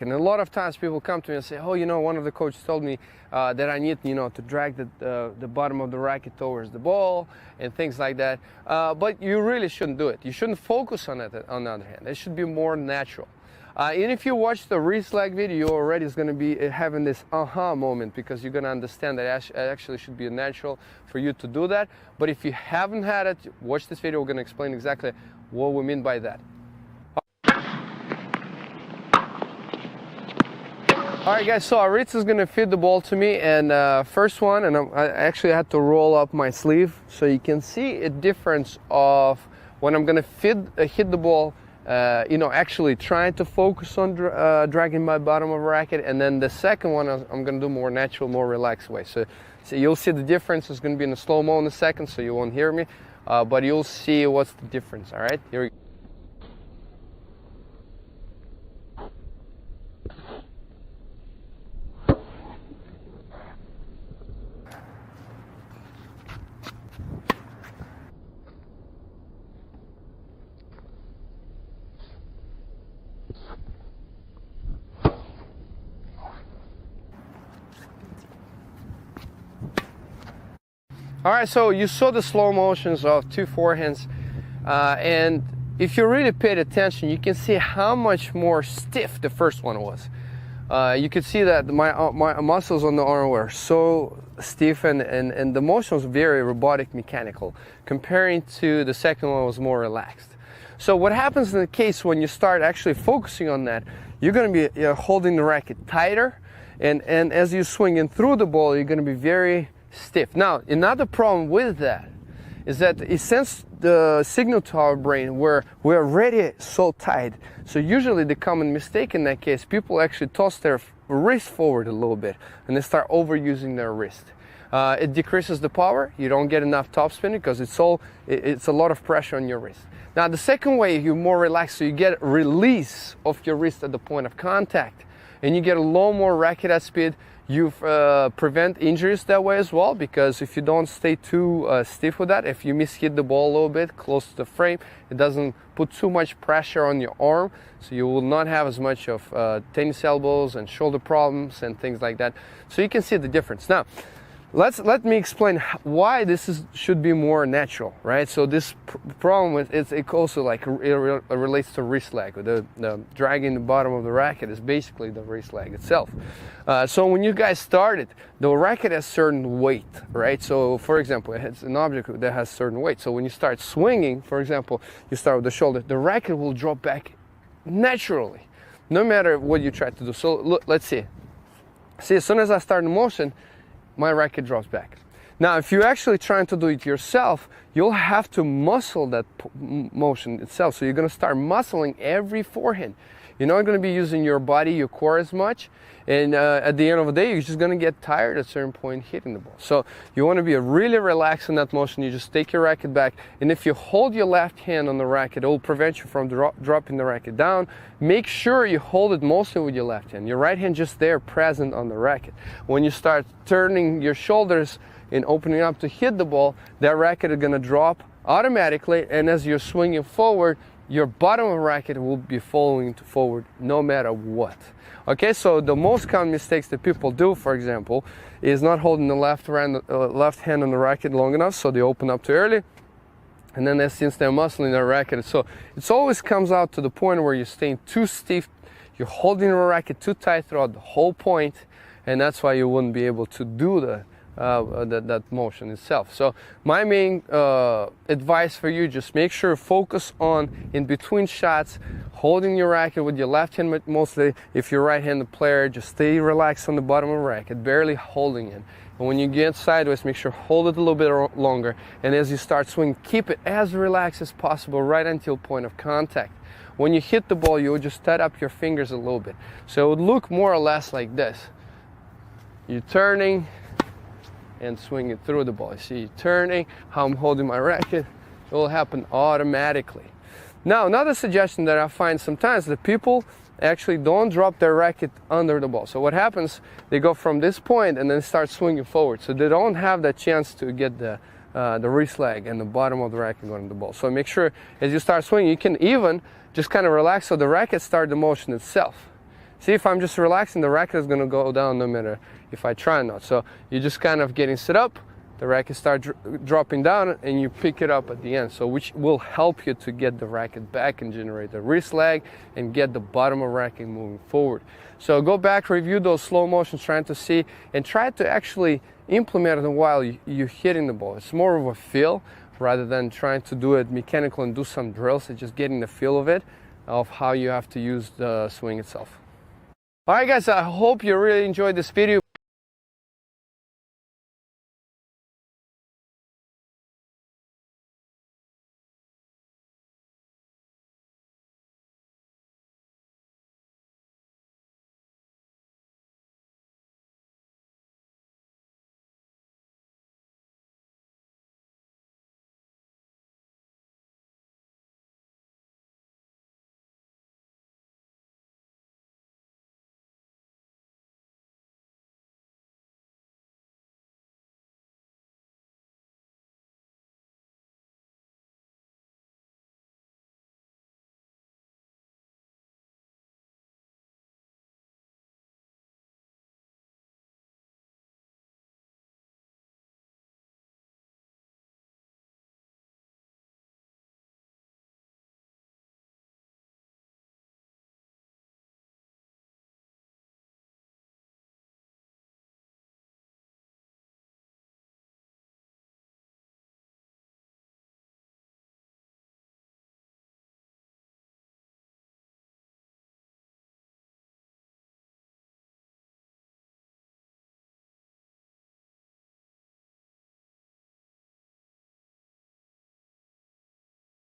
And a lot of times people come to me and say, oh, one of the coaches told me that I need, to drag the bottom of the racket towards the ball and things like that. But you really shouldn't do it. You shouldn't focus on it, on the other hand. It should be more natural. And if you watch the wrist lag video, you already is going to be having this aha moment, because you're going to understand that it actually should be natural for you to do that. But if you haven't had it, watch this video. We're going to explain exactly what we mean by that. Alright guys, so Aritz is going to feed the ball to me, and first one, and I actually had to roll up my sleeve so you can see a difference of when I'm going to hit the ball, actually trying to focus on dragging my bottom of the racket, and then the second one I'm going to do more natural, more relaxed way. So you'll see the difference. It's going to be in the slow-mo in a second, so you won't hear me, but you'll see what's the difference. Alright, here we go. Alright, so you saw the slow motions of two forehands, and if you really paid attention, you can see how much more stiff the first one was. You could see that my muscles on the arm were so stiff, and the motion was very robotic, mechanical, comparing to the second one was more relaxed. So what happens in the case when you start actually focusing on that, you're going to be holding the racket tighter, and as you're swinging through the ball, you're going to be very stiff. Now, another problem with that is that it sends the signal to our brain where we're already so tight. So usually the common mistake in that case, people actually toss their wrist forward a little bit and they start overusing their wrist. It decreases the power. You don't get enough topspin because it's a lot of pressure on your wrist. Now the second way, you're more relaxed, so you get release of your wrist at the point of contact, and you get a lot more racket at speed. You prevent injuries that way as well, because if you don't stay too stiff with that, if you mishit the ball a little bit close to the frame, it doesn't put too much pressure on your arm, so you will not have as much of tennis elbows and shoulder problems and things like that. So you can see the difference. Now, let me explain why this should be more natural, right? So this problem with it also relates to wrist lag. The dragging the bottom of the racket is basically the wrist lag itself. So when you guys started, the racket has certain weight, right? So for example, it's an object that has certain weight. So when you start swinging, for example, you start with the shoulder, the racket will drop back naturally, no matter what you try to do. So look, let's see. See, as soon as I start in motion, my racket drops back. Now, if you're actually trying to do it yourself, you'll have to muscle that motion itself. So you're going to start muscling every forehand. You're not going to be using your body, your core as much. And at the end of the day, you're just going to get tired at a certain point hitting the ball. So you want to be really relaxed in that motion. You just take your racket back. And if you hold your left hand on the racket, it will prevent you from dropping the racket down. Make sure you hold it mostly with your left hand. Your right hand just there, present on the racket. When you start turning your shoulders and opening up to hit the ball, that racket is going to drop automatically. And as you're swinging forward, your bottom of the racket will be following forward no matter what. Okay, so the most common mistakes that people do, for example, is not holding the left hand on the racket long enough, so they open up too early, and then since they're muscling their racket, so it always comes out to the point where you're staying too stiff, you're holding the racket too tight throughout the whole point, and that's why you wouldn't be able to do that motion itself. So my main advice for you, just make sure focus on in between shots, holding your racket with your left hand mostly. If you're a right-handed player, just stay relaxed on the bottom of the racket, barely holding it. And when you get sideways, make sure hold it a little bit longer. And as you start swinging, keep it as relaxed as possible right until point of contact. When you hit the ball, you would just tighten up your fingers a little bit. So it would look more or less like this. You're turning and swinging through the ball. You see, turning, how I'm holding my racket, it will happen automatically. Now, another suggestion that I find sometimes that people actually don't drop their racket under the ball. So what happens, they go from this point and then start swinging forward. So they don't have that chance to get the wrist lag and the bottom of the racket going to the ball. So make sure as you start swinging, you can even just kind of relax so the racket starts the motion itself. See, if I'm just relaxing, the racket is going to go down no matter if I try or not. So you're just kind of getting set up, the racket starts dropping down, and you pick it up at the end. So which will help you to get the racket back and generate the wrist lag and get the bottom of racket moving forward. So go back, review those slow motions, trying to see, and try to actually implement it while you're hitting the ball. It's more of a feel rather than trying to do it mechanical and do some drills. It's just getting the feel of it, of how you have to use the swing itself. Alright guys, I hope you really enjoyed this video.